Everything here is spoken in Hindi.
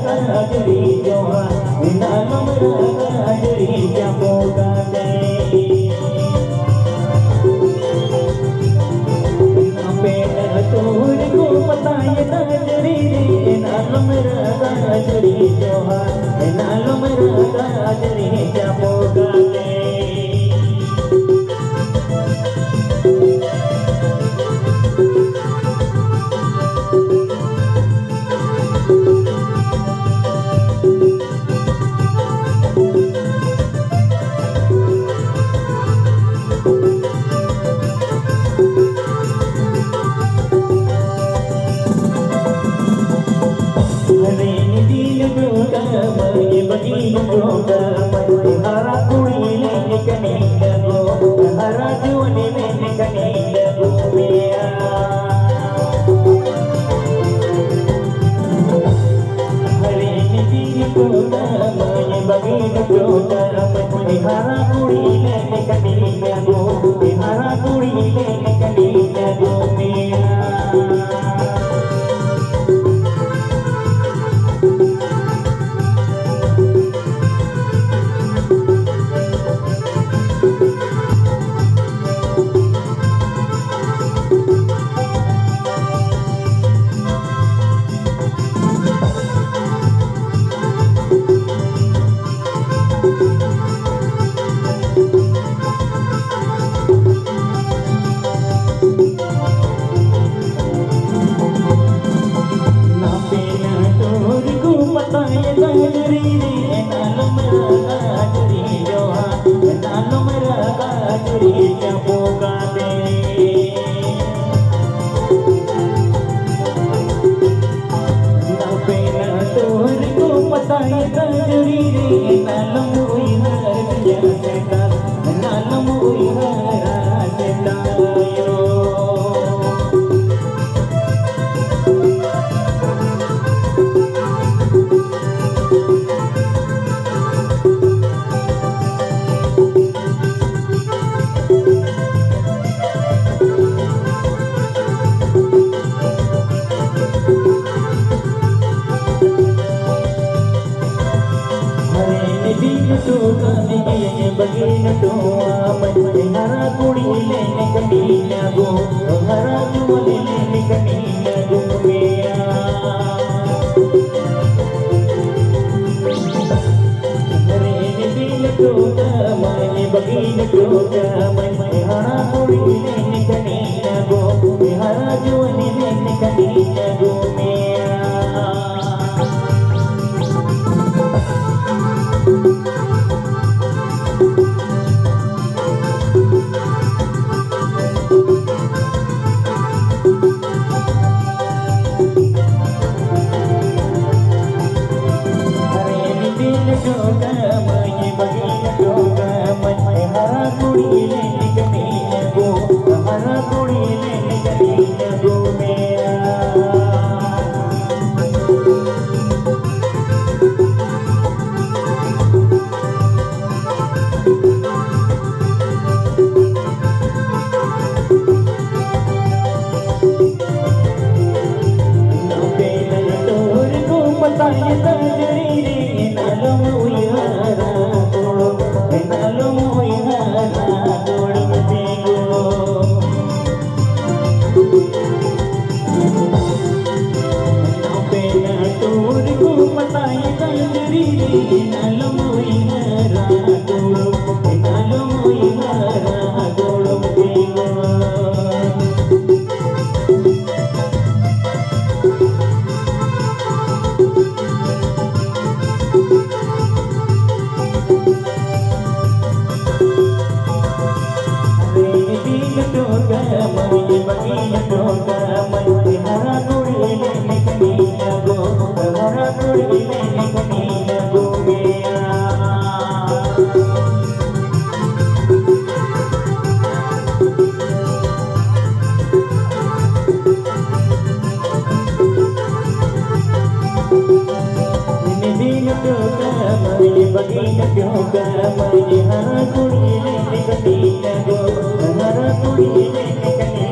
गाजरी जोहा नालो मेरा गाजरी क्या पोगा दे तोड़ को पता ये गाजरी रे नालो मेरा गाजरी जोहा नालो मेरा गाजरी क्या पोगा दे हरा कुड़ी लेने कने लगो हरा जुने लेने कने लगो मेरा हरे निधि को मैं बगीन को हरा कुड़ी लेने कने लगो हरा कुड़ी लेने कने लगो मेरा बगीन तो हरा कुड़ी लेने कनी लगो हरा जुले लेने कनी लगो मेरा हरे दिल तो मैं बगीन तो मैं हरा कुड़ी लेने कनी लगो हरा जुले लेने कनी लगो मेरा बगीन क्यों कर मैं हरा कुड़ी लेने कनी लगो हरा कुड़ी लेने कनी